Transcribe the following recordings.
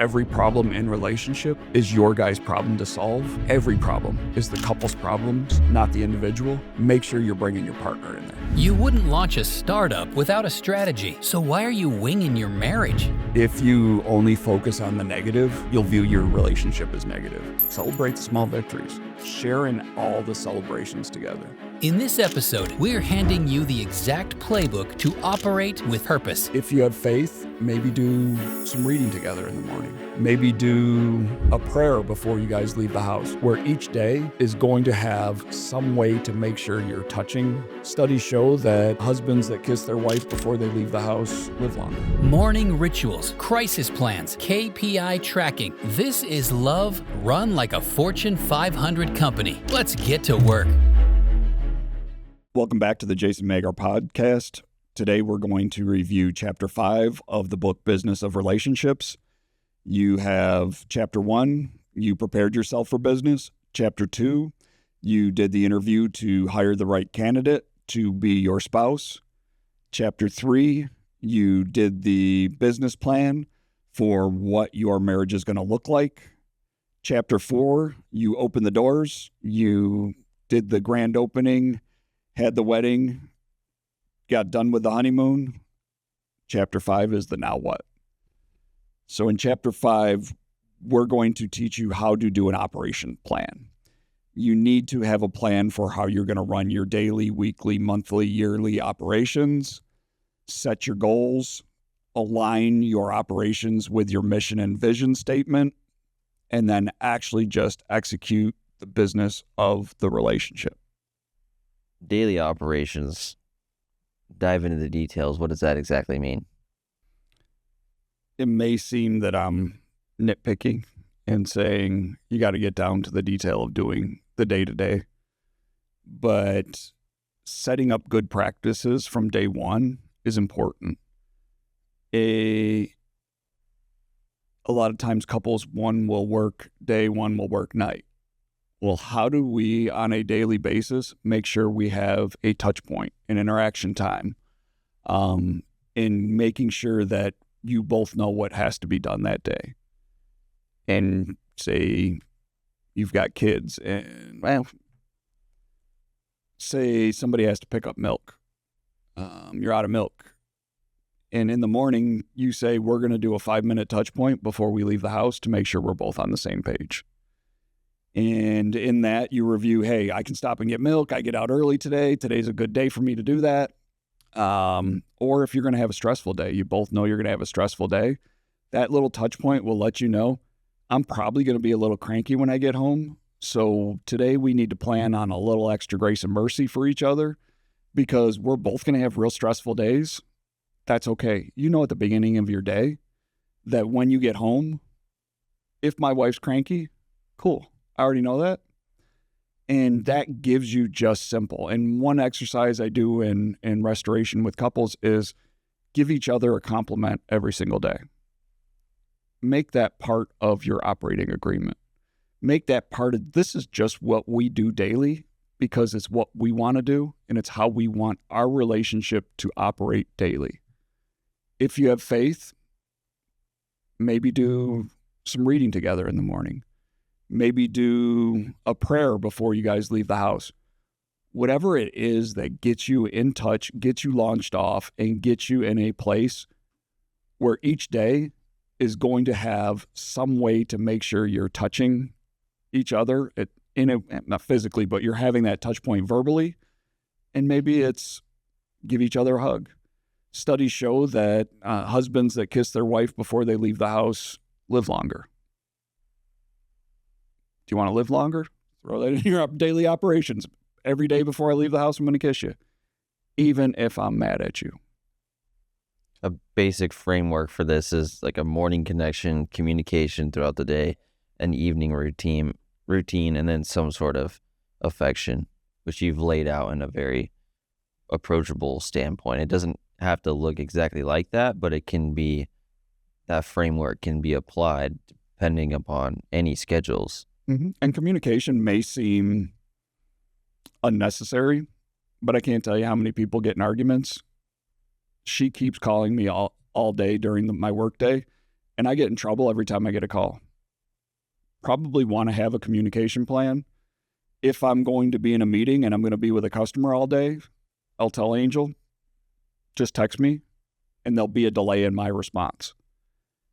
Every problem in relationship is your guy's problem to solve. Every problem is the couple's problems, not the individual. Make sure you're bringing your partner in there. You wouldn't launch a startup without a strategy, so why are you winging your marriage? If you only focus on the negative, you'll view your relationship as negative. Celebrate the small victories. Share in all the celebrations together. In this episode, we're handing you the exact playbook to operate with purpose. If you have faith, maybe do some reading together in the morning. Maybe do a prayer before you guys leave the house, where each day is going to have some way to make sure you're touching. Studies show that husbands that kiss their wife before they leave the house live longer. Morning rituals, crisis plans, KPI tracking. This is love run like a Fortune 500 company. Let's get to work. Welcome back to the Jason Magar Podcast. Today we're going to review Chapter 5 of the book Business of Relationships. You have Chapter 1, you prepared yourself for business. Chapter 2, you did the interview to hire the right candidate to be your spouse. Chapter 3, you did the business plan for what your marriage is going to look like. Chapter 4, you opened the doors, you did the grand opening, had the wedding, got done with the honeymoon. Chapter 5 is the now what. So in Chapter 5, we're going to teach you how to do an operation plan. You need to have a plan for how you're going to run your daily, weekly, monthly, yearly operations. Set your goals, align your operations with your mission and vision statement, and then actually just execute the business of the relationship. Daily operations, dive into the details. What does that exactly mean? It may seem that I'm nitpicking and saying you got to get down to the detail of doing the day-to-day, but setting up good practices from day one is important. A lot of times couples, one will work day, one will work night. Well, how do we, on a daily basis, make sure we have a touch point, an interaction time, in making sure that you both know what has to be done that day? And say you've got kids and, well, say somebody has to pick up milk. You're out of milk. And in the morning, you say, we're going to do a 5-minute touch point before we leave the house to make sure we're both on the same page. And in that, you review, hey, I can stop and get milk. I get out early today. Today's a good day for me to do that. Or if you're going to have a stressful day, you both know you're going to have a stressful day. That little touch point will let you know, I'm probably going to be a little cranky when I get home. So today we need to plan on a little extra grace and mercy for each other because we're both going to have real stressful days. That's okay. You know at the beginning of your day that when you get home, if my wife's cranky, cool. I already know that. And that gives you just simple. And one exercise I do in restoration with couples is give each other a compliment every single day. Make that part of your operating agreement. Make that part of, this is just what we do daily because it's what we want to do and it's how we want our relationship to operate daily. If you have faith, maybe do some reading together in the morning. Maybe do a prayer before you guys leave the house. Whatever it is that gets you in touch, gets you launched off, and gets you in a place where each day is going to have some way to make sure you're touching each other, not physically, but you're having that touch point verbally. And maybe it's give each other a hug. Studies show that husbands that kiss their wife before they leave the house live longer. Do you want to live longer? Throw that in your daily operations. Every day before I leave the house, I'm going to kiss you, even if I'm mad at you. A basic framework for this is like a morning connection, communication throughout the day, an evening routine, and then some sort of affection, which you've laid out in a very approachable standpoint. It doesn't have to look exactly like that, but it can be, that framework can be applied depending upon any schedules. Mm-hmm. And communication may seem unnecessary, but I can't tell you how many people get in arguments. She keeps calling me all day during my work day, and I get in trouble every time I get a call. Probably want to have a communication plan. If I'm going to be in a meeting and I'm going to be with a customer all day, I'll tell Angel, just text me, and there'll be a delay in my response.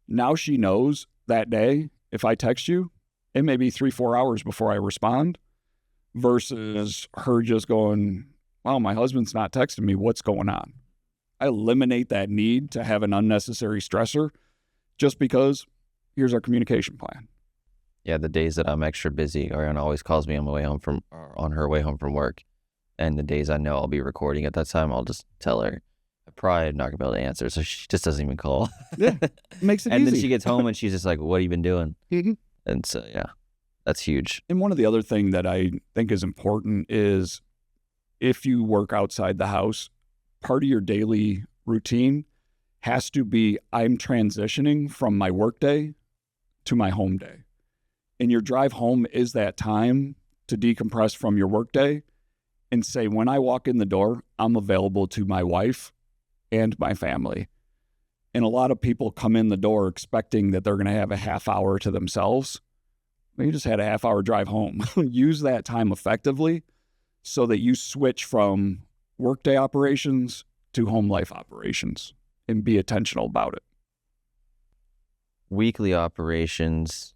Now she knows that day, if I text you, it may be 3-4 hours before I respond, versus her just going, wow, my husband's not texting me. What's going on? I eliminate that need to have an unnecessary stressor just because here's our communication plan. Yeah, the days that I'm extra busy, Ariana always calls me on her way home from work. And the days I know I'll be recording at that time, I'll just tell her. I'm probably not going to be able to answer, so she just doesn't even call. Yeah, makes it and easy. And then she gets home and she's just like, what have you been doing? Mm-hmm. And so, yeah, that's huge. And one of the other things that I think is important is if you work outside the house, part of your daily routine has to be, I'm transitioning from my workday to my home day. And your drive home is that time to decompress from your workday and say, when I walk in the door, I'm available to my wife and my family. And a lot of people come in the door expecting that they're going to have a half hour to themselves. They just had a half hour drive home. Use that time effectively so that you switch from workday operations to home life operations and be intentional about it. Weekly operations,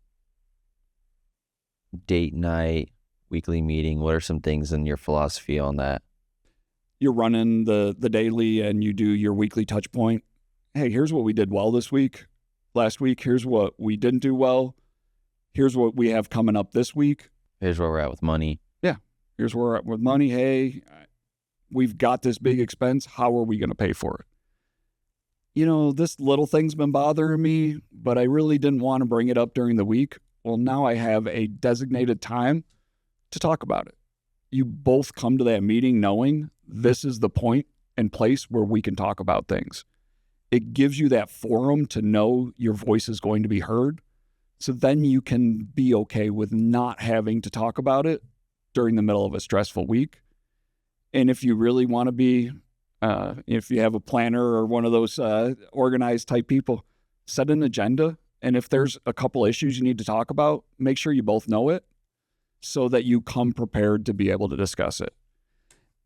date night, weekly meeting. What are some things in your philosophy on that? You're running the daily and you do your weekly touch point. Hey, here's what we did well this week. Last week, here's what we didn't do well. Here's what we have coming up this week. Here's where we're at with money. Yeah. Here's where we're at with money. Hey, we've got this big expense. How are we going to pay for it? You know, this little thing's been bothering me, but I really didn't want to bring it up during the week. Well, now I have a designated time to talk about it. You both come to that meeting knowing this is the point and place where we can talk about things. It gives you that forum to know your voice is going to be heard. So then you can be okay with not having to talk about it during the middle of a stressful week. And if you really want to be, if you have a planner or one of those organized type people, set an agenda. And if there's a couple issues you need to talk about, make sure you both know it so that you come prepared to be able to discuss it.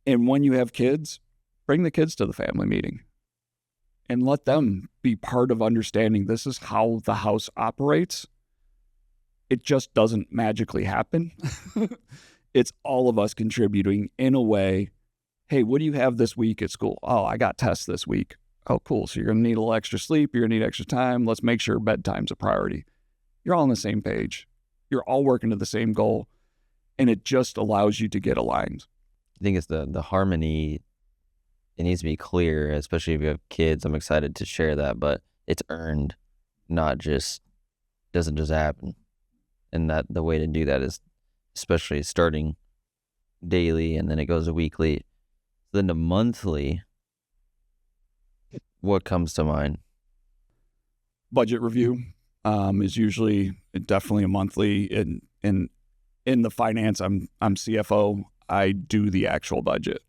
And when you have kids, bring the kids to the family meeting and let them be part of understanding this is how the house operates. It just doesn't magically happen. It's all of us contributing in a way. Hey, what do you have this week at school? Oh, I got tests this week. Oh, cool. So you're going to need a little extra sleep. You're going to need extra time. Let's make sure bedtime's a priority. You're all on the same page. You're all working to the same goal. And it just allows you to get aligned. I think it's the harmony. It needs to be clear, especially if you have kids. I'm excited to share that, but it's earned, not just, doesn't just happen. And that the way to do that is especially starting daily and then it goes to weekly. Then the monthly, what comes to mind? Budget review is usually definitely a monthly. In the finance, I'm CFO. I do the actual budget.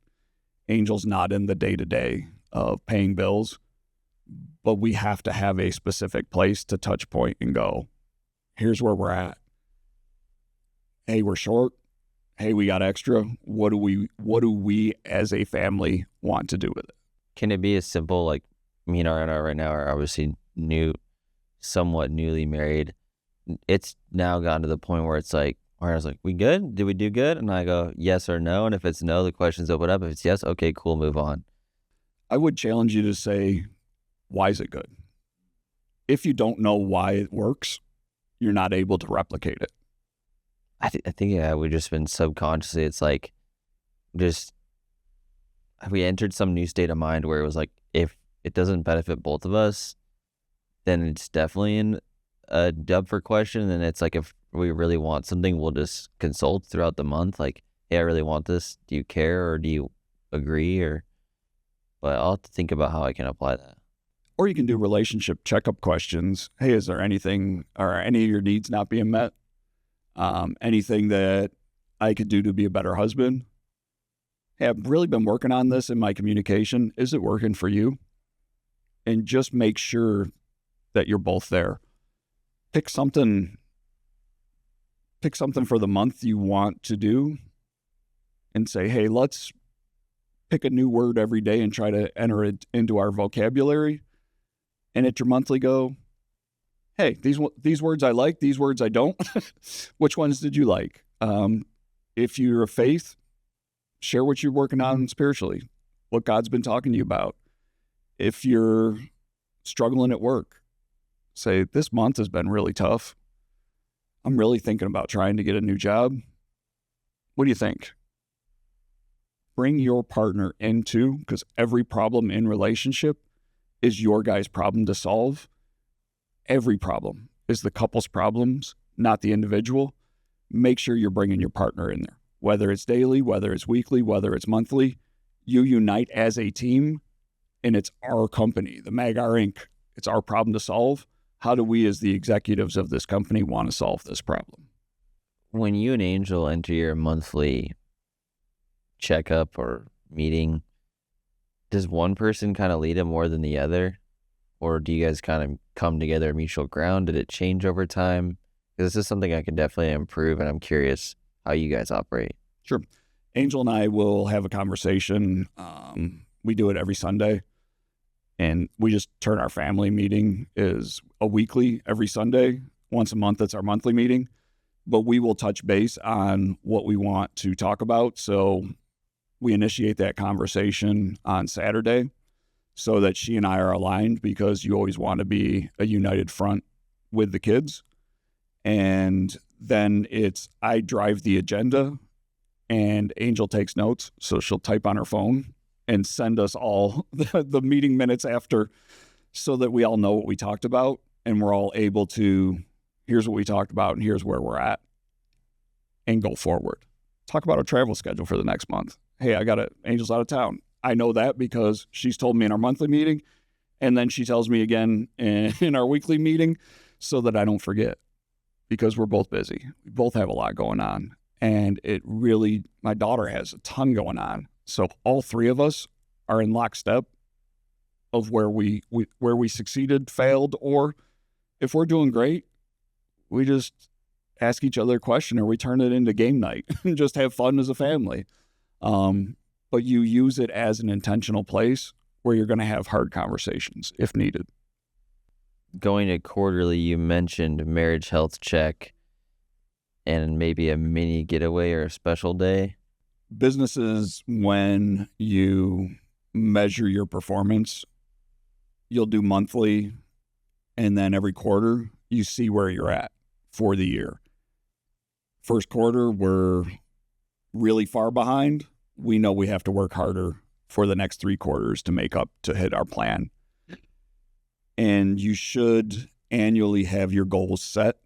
Angel's not in the day-to-day of paying bills, but we have to have a specific place to touch point and go, here's where we're at. Hey, we're short. Hey, we got extra. What do we as a family want to do with it? Can it be as simple, like me and Ariana right now are obviously somewhat newly married. It's now gotten to the point where it's like, Ariana's like, we good? Did we do good? And I go, yes or no. And if it's no, the questions open up. If it's yes, okay, cool, move on. I would challenge you to say, why is it good? If you don't know why it works, you're not able to replicate it. I think yeah, we've just been subconsciously, it's like, just, we entered some new state of mind where it was like, if it doesn't benefit both of us, then it's definitely in a dub for question. And it's like, if we really want something, we'll just consult throughout the month. Like, hey, I really want this. Do you care or do you agree? But I'll have to think about how I can apply that. Or you can do relationship checkup questions. Hey, is there anything, or any of your needs not being met? Anything that I could do to be a better husband? Hey, I've really been working on this in my communication. Is it working for you? And just make sure that you're both there. pick something for the month you want to do and say, hey, let's pick a new word every day and try to enter it into our vocabulary. And at your monthly go, hey, these words I like, these words I don't. Which ones did you like? If you're of faith, share what you're working on spiritually, what God's been talking to you about. If you're struggling at work, say, this month has been really tough. I'm really thinking about trying to get a new job. What do you think? Bring your partner into, because every problem in relationship is your guy's problem to solve. Every problem is the couple's problems, not the individual. Make sure you're bringing your partner in there, whether it's daily, whether it's weekly, whether it's monthly. You unite as a team, and it's our company, the Magar Inc. It's our problem to solve. How do we, as the executives of this company, want to solve this problem? When you and Angel enter your monthly checkup or meeting, does one person kind of lead it more than the other? Or do you guys kind of come together at mutual ground? Did it change over time? Because this is something I could definitely improve, and I'm curious how you guys operate. Sure. Angel and I will have a conversation. We do it every Sunday. And we just turn our family meeting is a weekly every Sunday. Once a month, it's our monthly meeting. But we will touch base on what we want to talk about. So we initiate that conversation on Saturday so that she and I are aligned, because you always want to be a united front with the kids. And then I drive the agenda and Angel takes notes. So she'll type on her phone and send us all the meeting minutes after, so that we all know what we talked about and we're all able to, here's what we talked about and here's where we're at, and go forward. Talk about our travel schedule for the next month. Hey, Angel's out of town. I know that because she's told me in our monthly meeting, and then she tells me again in our weekly meeting, so that I don't forget, because we're both busy. We both have a lot going on, and my daughter has a ton going on. So all three of us are in lockstep of where we succeeded, failed, or if we're doing great, we just ask each other a question, or we turn it into game night and just have fun as a family. But you use it as an intentional place where you're going to have hard conversations if needed. Going to quarterly, you mentioned marriage health check and maybe a mini getaway or a special day. Businesses, when you measure your performance, you'll do monthly, and then every quarter you see where you're at for the year. First quarter, we're really far behind. We know we have to work harder for the next 3 quarters to make up to hit our plan. And you should annually have your goals set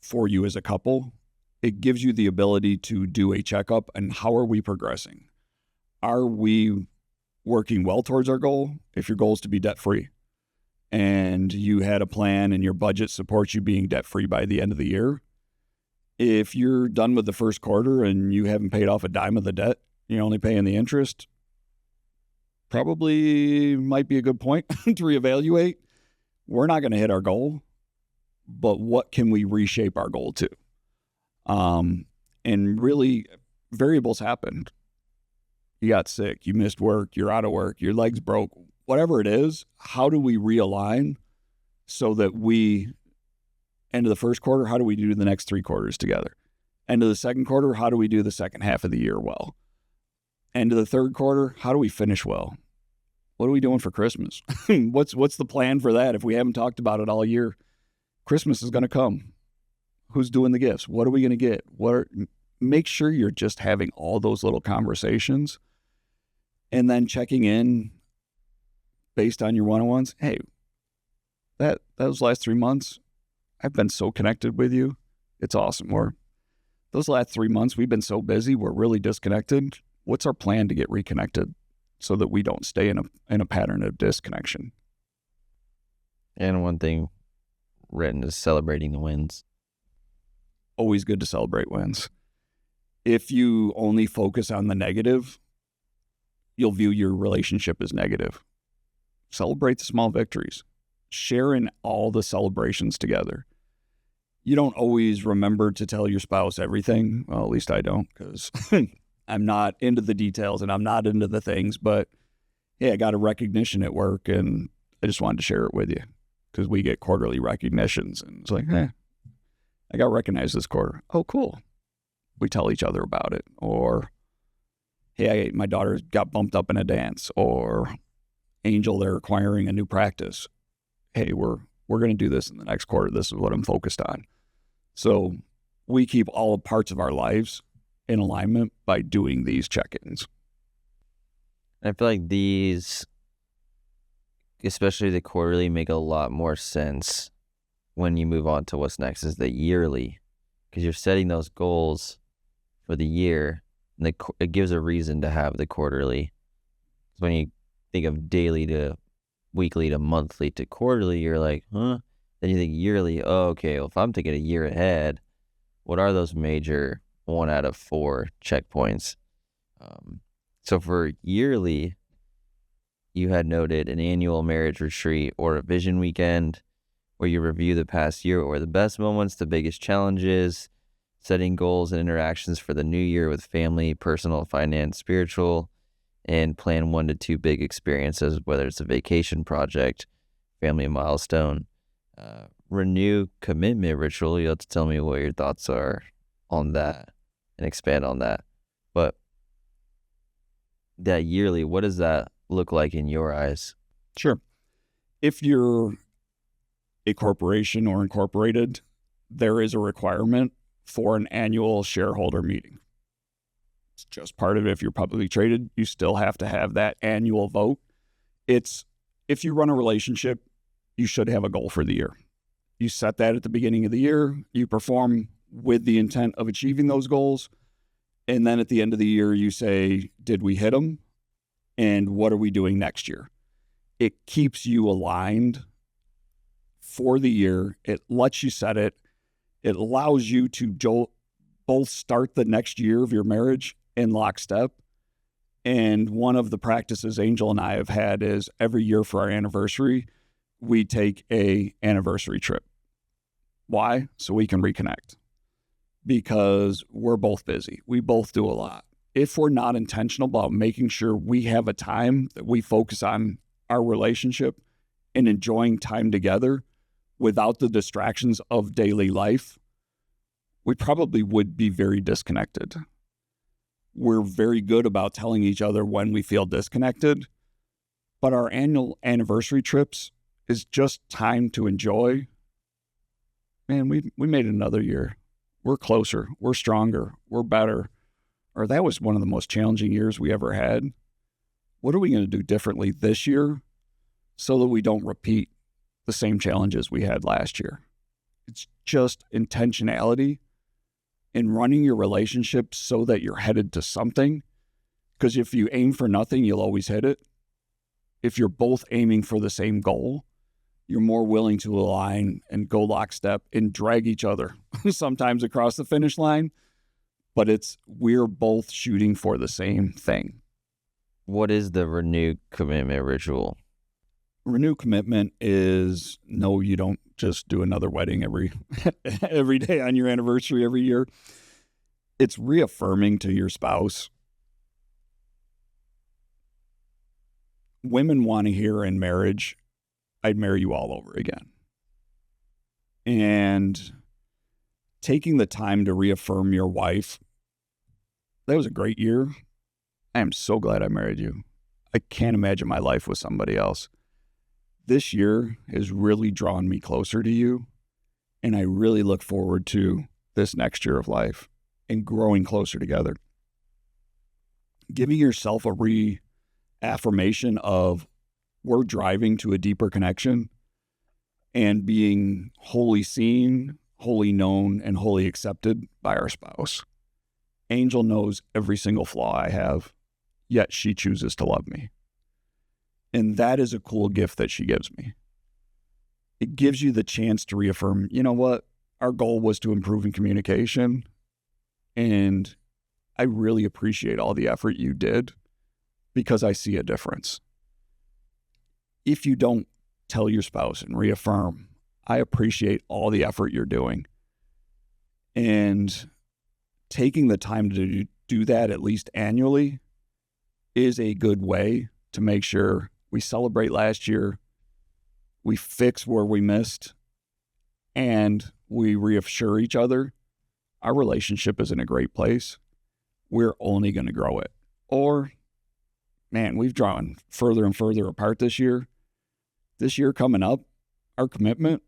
for you as a couple. It gives you the ability to do a checkup and how are we progressing? Are we working well towards our goal? If your goal is to be debt-free and you had a plan and your budget supports you being debt-free by the end of the year, if you're done with the first quarter and you haven't paid off a dime of the debt, you're only paying the interest, probably might be a good point to reevaluate. We're not going to hit our goal, but what can we reshape our goal to? And really, variables happened. You got sick, you missed work, you're out of work, your legs broke, whatever it is. How do we realign so that end of the first quarter, how do we do the next 3 quarters together? End of the second quarter, how do we do the second half of the year well? End of the third quarter, how do we finish well? What are we doing for Christmas? What's the plan for that if we haven't talked about it all year? Christmas is going to come. Who's doing the gifts? What are we going to get? Make sure you're just having all those little conversations and then checking in based on your one-on-ones. Hey, those last 3 months, I've been so connected with you. It's awesome. Those last 3 months, we've been so busy. We're really disconnected. What's our plan to get reconnected so that we don't stay in a pattern of disconnection? And one thing written is celebrating the wins. Always good to celebrate wins. If you only focus on the negative, you'll view your relationship as negative. Celebrate the small victories. Share in all the celebrations together. You don't always remember to tell your spouse everything. Well, at least I don't, because I'm not into the details and I'm not into the things. But hey, I got a recognition at work and I just wanted to share it with you because we get quarterly recognitions. And it's like, I got recognized this quarter. Oh, cool. We tell each other about it. Or, hey, my daughter got bumped up in a dance. Or, Angel, they're acquiring a new practice. Hey, we're going to do this in the next quarter. This is what I'm focused on. So we keep all parts of our lives in alignment by doing these check-ins. I feel like these, especially the quarterly, make a lot more sense when you move on to what's next is the yearly, because you're setting those goals for the year, and it gives a reason to have the quarterly. So when you think of daily to weekly to monthly to quarterly, you're like, huh? Then you think yearly, oh, okay, well, if I'm thinking a year ahead, what are those major 1 out of 4 checkpoints? So for yearly, you had noted an annual marriage retreat or a vision weekend where you review the past year or the best moments, the biggest challenges, setting goals and interactions for the new year with family, personal, finance, spiritual, and plan 1 to 2 big experiences, whether it's a vacation project, family milestone. Renew commitment ritual. You have to tell me what your thoughts are on that and expand on that. But that yearly, what does that look like in your eyes? Sure. If you're a corporation or incorporated, there is a requirement for an annual shareholder meeting. It's just part of it. If you're publicly traded, you still have to have that annual vote. It's, if you run a relationship, you should have a goal for the year. You set that at the beginning of the year. You perform with the intent of achieving those goals. And then at the end of the year, you say, did we hit them? And what are we doing next year? It keeps you aligned for the year. It lets you set it. It allows you to both start the next year of your marriage in lockstep. And one of the practices Angel and I have had is every year for our anniversary, we take a anniversary trip. Why? So we can reconnect. Because we're both busy. We both do a lot. If we're not intentional about making sure we have a time that we focus on our relationship and enjoying time together without the distractions of daily life, we probably would be very disconnected. We're very good about telling each other when we feel disconnected, but our annual anniversary trips is just time to enjoy. Man, we made it another year. We're closer, we're stronger, we're better. Or that was one of the most challenging years we ever had. What are we going to do differently this year so that we don't repeat the same challenges we had last year? It's just intentionality in running your relationship so that you're headed to something. Because if you aim for nothing, you'll always hit it. If you're both aiming for the same goal, you're more willing to align and go lockstep and drag each other sometimes across the finish line. But we're both shooting for the same thing. What is the renew commitment ritual? Renew commitment is, no, you don't just do another wedding every day on your anniversary every year. It's reaffirming to your spouse. Women want to hear in marriage, I'd marry you all over again. And taking the time to reaffirm your wife, that was a great year. I am so glad I married you. I can't imagine my life with somebody else. This year has really drawn me closer to you, and I really look forward to this next year of life and growing closer together. Giving yourself a reaffirmation of we're driving to a deeper connection and being wholly seen, wholly known, and wholly accepted by our spouse. Angel knows every single flaw I have, yet she chooses to love me. And that is a cool gift that she gives me. It gives you the chance to reaffirm, you know what? Our goal was to improve in communication, and I really appreciate all the effort you did because I see a difference. If you don't tell your spouse and reaffirm, I appreciate all the effort you're doing, And taking the time to do that at least annually is a good way to make sure we celebrate last year, we fix where we missed, and we reassure each other our relationship is in a great place. We're only going to grow it. Or, man, we've drawn further and further apart this year. This year coming up, our commitment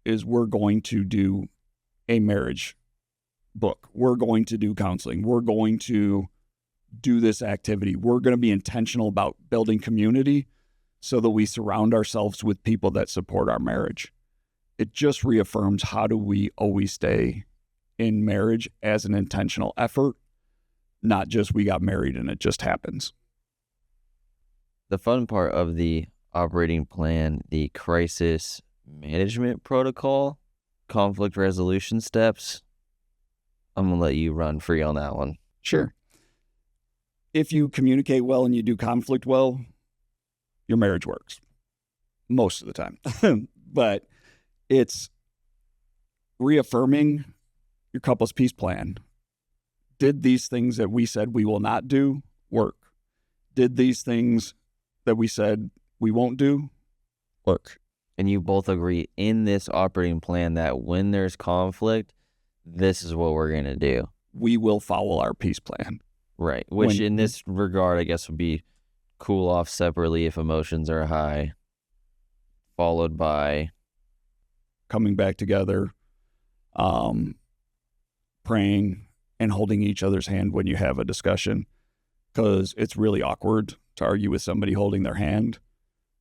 is we're going to do a marriage book. We're going to do counseling. We're going to do this activity. We're going to be intentional about building community so that we surround ourselves with people that support our marriage. It just reaffirms how do we always stay in marriage as an intentional effort, not just we got married and it just happens. The fun part of the operating plan, the crisis management protocol, conflict resolution steps, I'm going to let you run free on that one. Sure. If you communicate well and you do conflict well, your marriage works most of the time. But it's reaffirming your couple's peace plan. Did these things that we said we will not do work? Did these things that we said we won't do work? And you both agree in this operating plan that when there's conflict, this is what we're going to do. We will follow our peace plan. Right. Which in this regard, I guess, would be cool off separately if emotions are high, followed by coming back together, praying and holding each other's hand when you have a discussion, because it's really awkward to argue with somebody holding their hand,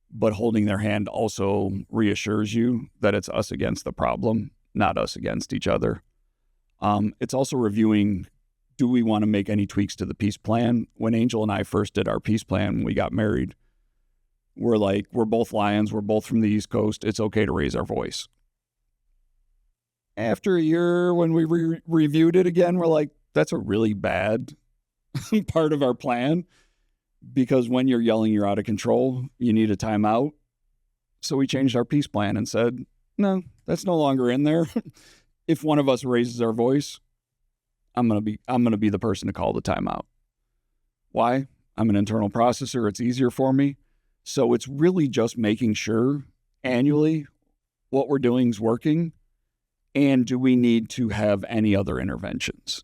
but holding their hand also reassures you that it's us against the problem, not us against each other. It's also reviewing, do we want to make any tweaks to the peace plan? When Angel and I first did our peace plan when we got married, we're like, we're both Lions, we're both from the East Coast, it's okay to raise our voice. After a year, when we reviewed it again, we're like, that's a really bad part of our plan, because when you're yelling, you're out of control, you need a timeout. So we changed our peace plan and said, no, that's no longer in there. If one of us raises our voice, I'm going to be the person to call the timeout. Why? I'm an internal processor. It's easier for me. So it's really just making sure annually what we're doing is working. And do we need to have any other interventions?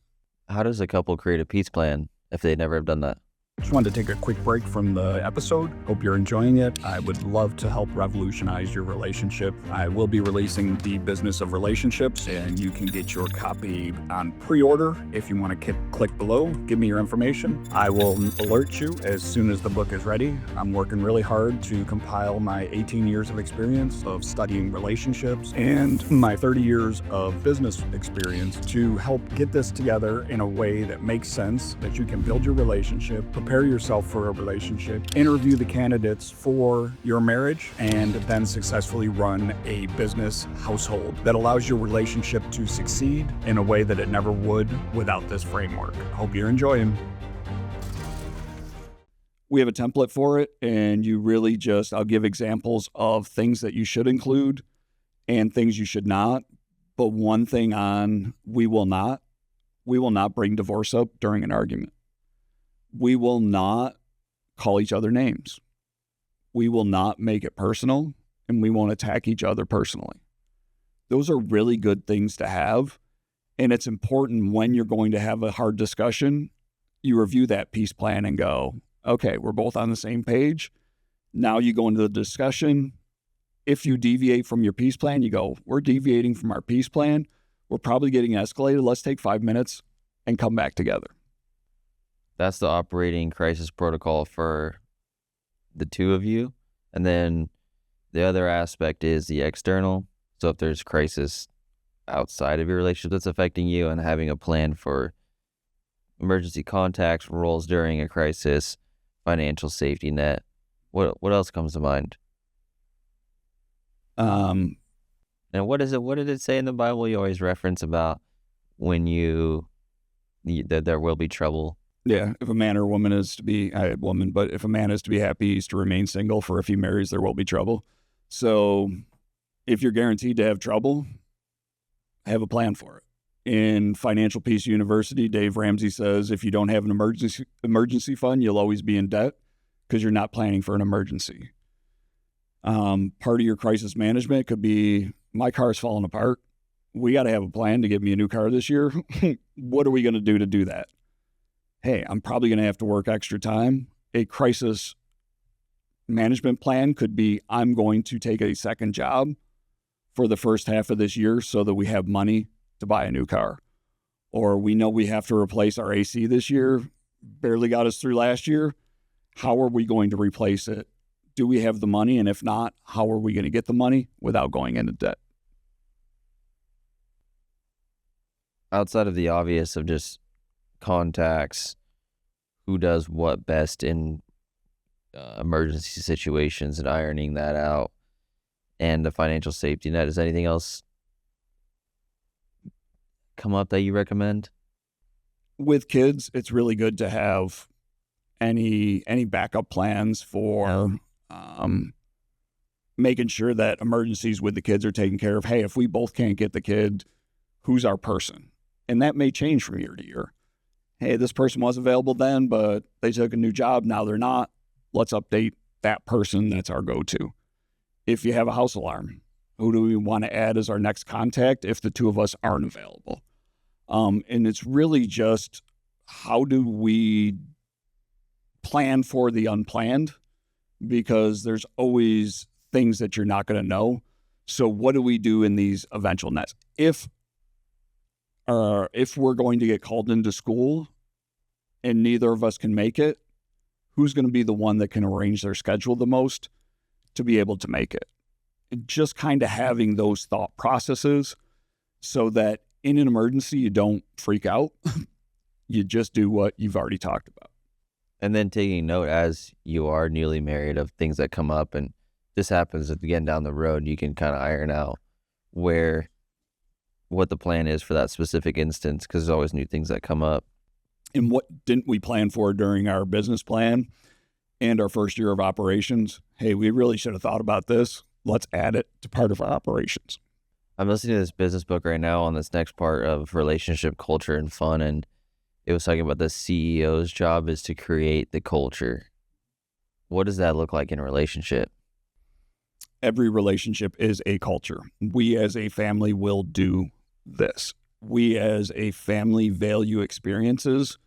how does a couple create a peace plan if they never have done that? Just wanted to take a quick break from the episode. Hope you're enjoying it. I would love to help revolutionize your relationship. I will be releasing The Business of Relationships, and you can get your copy on pre-order. If you want to click below, give me your information. I will alert you as soon as the book is ready. I'm working really hard to compile my 18 years of experience of studying relationships and my 30 years of business experience to help get this together in a way that makes sense, that you can build your relationship, prepare yourself for a relationship, interview the candidates for your marriage, and then successfully run a business household that allows your relationship to succeed in a way that it never would without this framework. Hope you're enjoying. We have a template for it, and you really just, I'll give examples of things that you should include and things you should not. But one thing on we will not bring divorce up during an argument. We will not call each other names. We will not make it personal, and we won't attack each other personally. Those are really good things to have, and it's important when you're going to have a hard discussion, you review that peace plan and go, okay, we're both on the same page. Now you go into the discussion. If you deviate from your peace plan, you go, we're deviating from our peace plan. We're probably getting escalated. Let's take 5 minutes and come back together. That's the operating crisis protocol for the two of you. And then the other aspect is the external. So if there's crisis outside of your relationship that's affecting you, and having a plan for emergency contacts, roles during a crisis, financial safety net. What else comes to mind? And what is it? What did it say in the Bible? You always reference about when that there will be trouble. Yeah, if a man or a woman is to be, but if a man is to be happy, he's to remain single, for if he marries, there will be trouble. So if you're guaranteed to have trouble, have a plan for it. In Financial Peace University, Dave Ramsey says if you don't have an emergency fund, you'll always be in debt because you're not planning for an emergency. Part of your crisis management could be, my car's falling apart. We got to have a plan to get me a new car this year. What are we going to do that? Hey, I'm probably going to have to work extra time. A crisis management plan could be, I'm going to take a second job for the first half of this year so that we have money to buy a new car. Or we know we have to replace our AC this year, barely got us through last year. How are we going to replace it? Do we have the money? And if not, how are we going to get the money without going into debt? Outside of the obvious of just contacts, who does what best in emergency situations and ironing that out, and the financial safety net, is anything else come up that you recommend? With kids, it's really good to have any backup plans for making sure that emergencies with the kids are taken care of. Hey, if we both can't get the kid, who's our person? And that may change from year to year. Hey, this person was available then, but they took a new job. Now they're not. Let's update that person. That's our go-to. If you have a house alarm, who do we want to add as our next contact if the two of us aren't available? And it's really just, how do we plan for the unplanned? Because there's always things that you're not going to know. So what do we do in these eventual nets? If we're going to get called into school and neither of us can make it, who's going to be the one that can arrange their schedule the most to be able to make it? And just kind of having those thought processes so that in an emergency, you don't freak out. You just do what you've already talked about. And then taking note as you are newly married of things that come up, and this happens again down the road, you can kind of iron out what the plan is for that specific instance, because there's always new things that come up. And what didn't we plan for during our business plan and our first year of operations? Hey, we really should have thought about this. Let's add it to part of our operations. I'm listening to this business book right now on this next part of relationship culture and fun, and it was talking about the CEO's job is to create the culture. What does that look like in a relationship? Every relationship is a culture. We as a family will do this. We as a family value experiences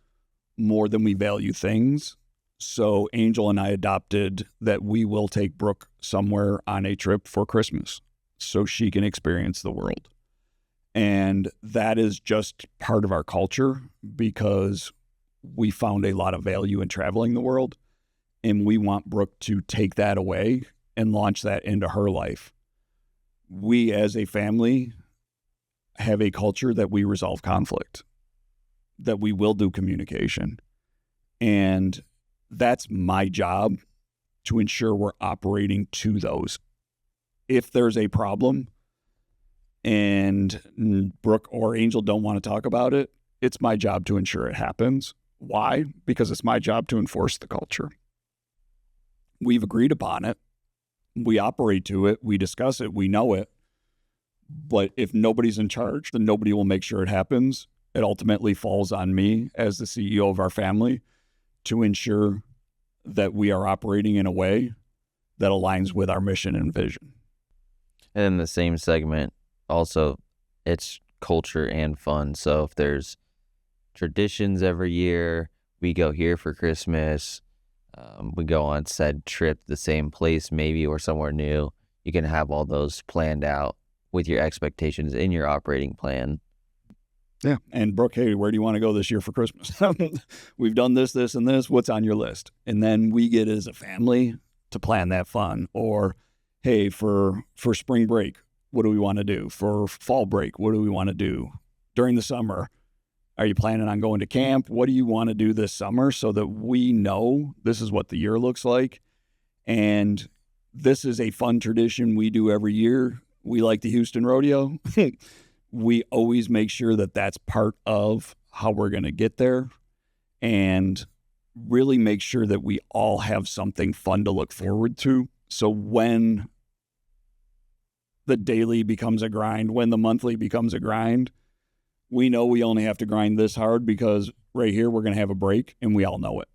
more than we value things. So Angel and I adopted that we will take Brooke somewhere on a trip for Christmas so she can experience the world. And that is just part of our culture because we found a lot of value in traveling the world. And we want Brooke to take that away and launch that into her life. We as a family have a culture that we resolve conflict, that we will do communication. And that's my job, to ensure we're operating to those. If there's a problem and Brooke or Angel don't want to talk about it, it's my job to ensure it happens. Why? Because it's my job to enforce the culture. We've agreed upon it. We operate to it. We discuss it. We know it. But if nobody's in charge, then nobody will make sure it happens. It ultimately falls on me as the CEO of our family to ensure that we are operating in a way that aligns with our mission and vision. And in the same segment, also, it's culture and fun. So if there's traditions every year, we go here for Christmas, we go on said trip to the same place maybe or somewhere new, you can have all those planned out with your expectations in your operating plan. Yeah. And Brooke, hey, where do you want to go this year for Christmas? We've done this, this, and this. What's on your list? And then we get as a family to plan that fun. Or, hey, for spring break, what do we want to do? For fall break, what do we want to do? During the summer, are you planning on going to camp? What do you want to do this summer so that we know this is what the year looks like? And this is a fun tradition we do every year. We like the Houston Rodeo. We always make sure that that's part of how we're going to get there and really make sure that we all have something fun to look forward to. So when the daily becomes a grind, when the monthly becomes a grind, We know we only have to grind this hard because right here we're going to have a break, and we all know it.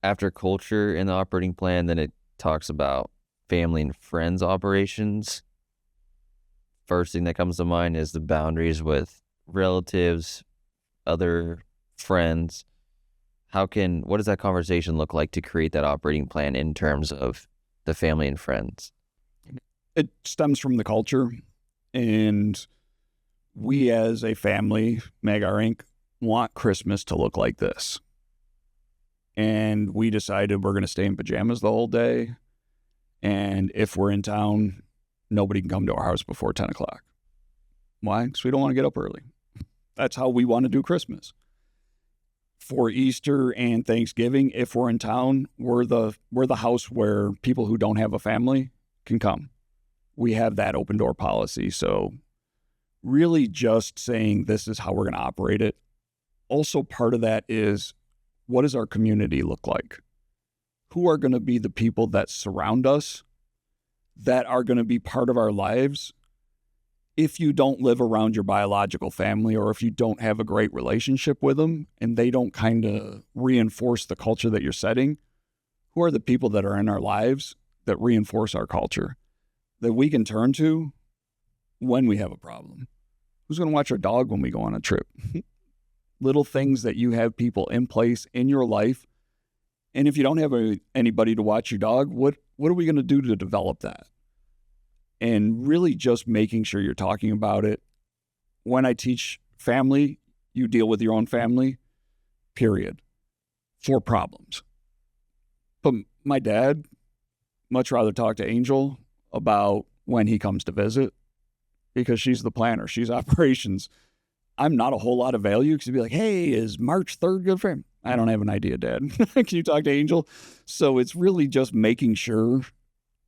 After culture in the operating plan, then it talks about family and friends operations. First thing that comes to mind is the boundaries with relatives, other friends. What does that conversation look like to create that operating plan in terms of the family and friends? It stems from the culture, and we as a family, Magar Inc., want Christmas to look like this. And we decided we're going to stay in pajamas the whole day. And if we're in town, nobody can come to our house before 10 o'clock. Why? Because we don't want to get up early. That's how we want to do Christmas. For Easter and Thanksgiving, if we're in town, we're the house where people who don't have a family can come. We have that open door policy. So really just saying this is how we're going to operate it. Also part of that is, what does our community look like? Who are going to be the people that surround us, that are going to be part of our lives? If you don't live around your biological family, or if you don't have a great relationship with them and they don't kind of reinforce the culture that you're setting, who are the people that are in our lives that reinforce our culture that we can turn to when we have a problem? Who's going to watch our dog when we go on a trip? Little things that you have people in place in your life. And if you don't have anybody to watch your dog, what are we going to do to develop that? And really just making sure you're talking about it. When I teach family, you deal with your own family, period, for problems. But my dad much rather talk to Angel about when he comes to visit, because she's the planner, she's operations. I'm not a whole lot of value because he'd be like, hey, is March 3rd good for him? I don't have an idea, Dad. Can you talk to Angel? So it's really just making sure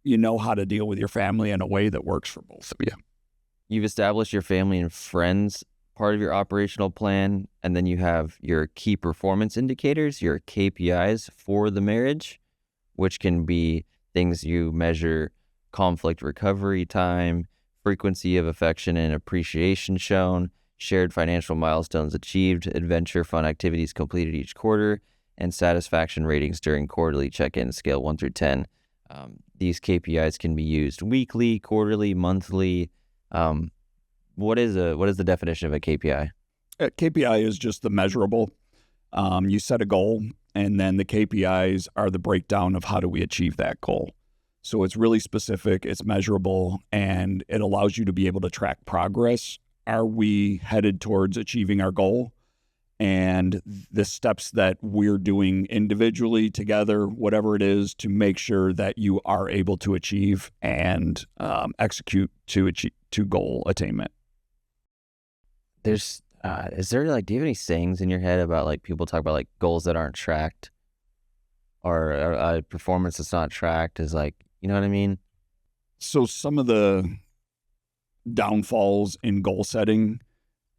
you know how to deal with your family in a way that works for both of you. You've established your family and friends part of your operational plan, and then you have your key performance indicators, your KPIs for the marriage, which can be things you measure: conflict recovery time, frequency of affection and appreciation shown, shared financial milestones achieved, adventure fun activities completed each quarter, and satisfaction ratings during quarterly check-in, scale 1 through 10. These KPIs can be used weekly, quarterly, monthly. What is the definition of a KPI? A KPI is just the measurable. You set a goal, and then the KPIs are the breakdown of how do we achieve that goal. So it's really specific, it's measurable, and it allows you to be able to track progress. Are we headed towards achieving our goal? And the steps that we're doing individually, together, whatever it is, to make sure that you are able to achieve and execute to goal attainment. Is there do you have any sayings in your head about people talk about goals that aren't tracked, or performance that's not tracked is you know what I mean? So some of the downfalls in goal setting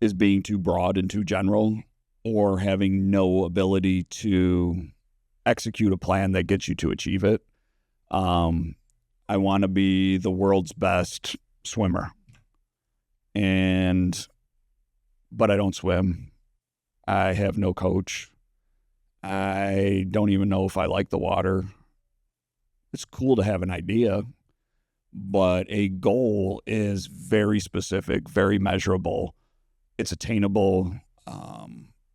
is being too broad and too general, or having no ability to execute a plan that gets you to achieve it. I want to be the world's best swimmer, but I don't swim. I have no coach. I don't even know if I like the water. It's cool to have an idea, but a goal is very specific, very measurable. It's attainable.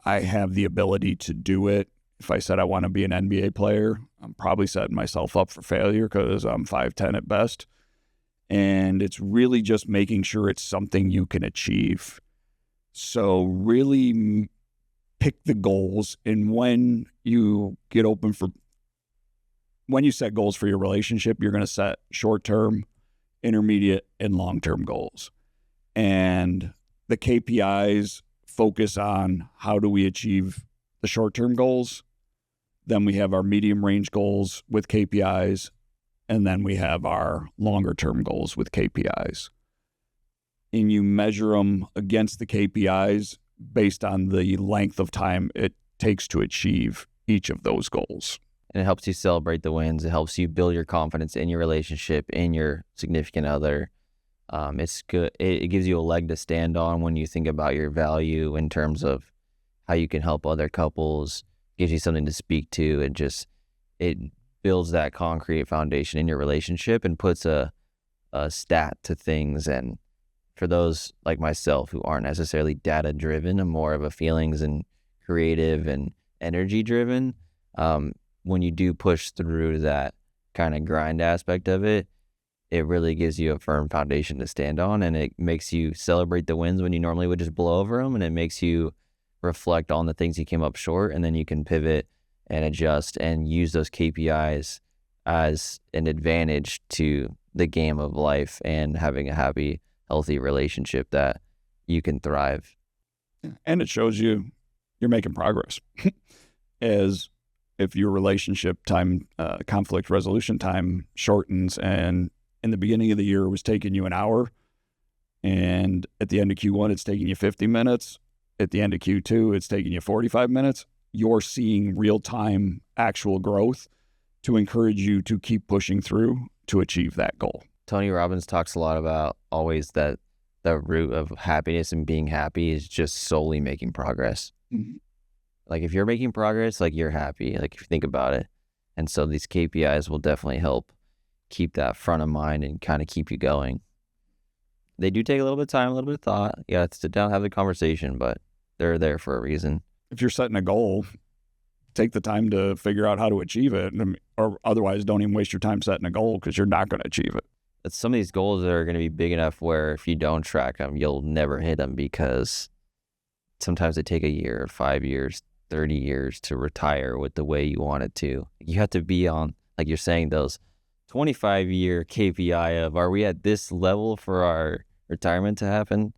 I have the ability to do it. If I said I want to be an NBA player, I'm probably setting myself up for failure because I'm 5'10" at best. And it's really just making sure it's something you can achieve. So really pick the goals, and when you set goals for your relationship, you're going to set short-term, intermediate, and long-term goals. And the KPIs focus on how do we achieve the short-term goals. Then we have our medium-range goals with KPIs, and then we have our longer-term goals with KPIs. And you measure them against the KPIs based on the length of time it takes to achieve each of those goals. And it helps you celebrate the wins. It helps you build your confidence in your relationship, in your significant other. It's good. It gives you a leg to stand on when you think about your value in terms of how you can help other couples, gives you something to speak to, and just it builds that concrete foundation in your relationship and puts a stat to things. And for those like myself who aren't necessarily data driven and more of a feelings and creative and energy driven, when you do push through that kind of grind aspect of it, it really gives you a firm foundation to stand on, and it makes you celebrate the wins when you normally would just blow over them, and it makes you reflect on the things you came up short, and then you can pivot and adjust and use those KPIs as an advantage to the game of life and having a happy, healthy relationship that you can thrive. And it shows you're making progress. As if your relationship time, conflict resolution time shortens, and in the beginning of the year it was taking you an hour, and at the end of Q1 it's taking you 50 minutes, at the end of Q2 it's taking you 45 minutes, you're seeing real-time actual growth to encourage you to keep pushing through to achieve that goal. Tony Robbins talks a lot about always that the root of happiness and being happy is just solely making progress. Mm-hmm. Like if you're making progress, like you're happy, like if you think about it. And so these KPIs will definitely help keep that front of mind and kind of keep you going. They do take a little bit of time, a little bit of thought. You got to sit down, have the conversation, but they're there for a reason. If you're setting a goal, take the time to figure out how to achieve it, or otherwise don't even waste your time setting a goal because you're not going to achieve it. But some of these goals are going to be big enough where if you don't track them, you'll never hit them, because sometimes they take a year, 5 years, 30 years to retire with the way you want it to. You have to be on, like you're saying, those 25-year KPI of, are we at this level for our retirement to happen,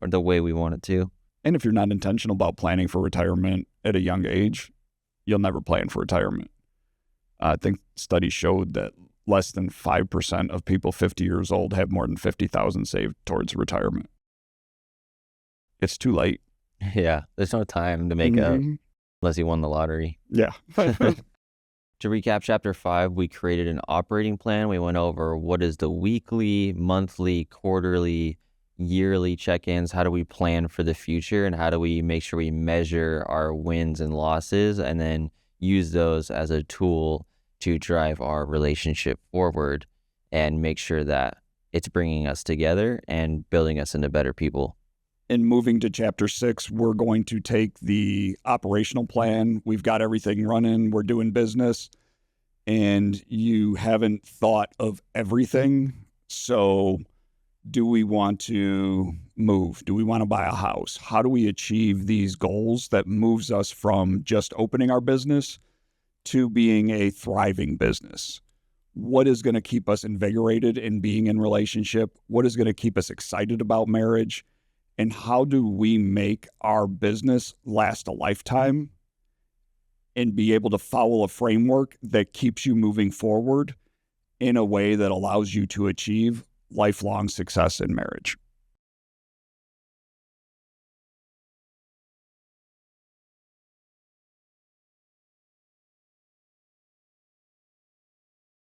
or the way we want it to? And if you're not intentional about planning for retirement at a young age, you'll never plan for retirement. I think studies showed that less than 5% of people 50 years old have more than $50,000 saved towards retirement. It's too late. Yeah, there's no time to make up unless you won the lottery. Yeah. To recap chapter 5, we created an operating plan. We went over what is the weekly, monthly, quarterly, yearly check-ins, how do we plan for the future, and how do we make sure we measure our wins and losses, and then use those as a tool to drive our relationship forward and make sure that it's bringing us together and building us into better people. In moving to chapter 6, we're going to take the operational plan. We've got everything running. We're doing business, and you haven't thought of everything. So do we want to move? Do we want to buy a house? How do we achieve these goals that moves us from just opening our business to being a thriving business? What is going to keep us invigorated in being in relationship? What is going to keep us excited about marriage? And how do we make our business last a lifetime and be able to follow a framework that keeps you moving forward in a way that allows you to achieve lifelong success in marriage?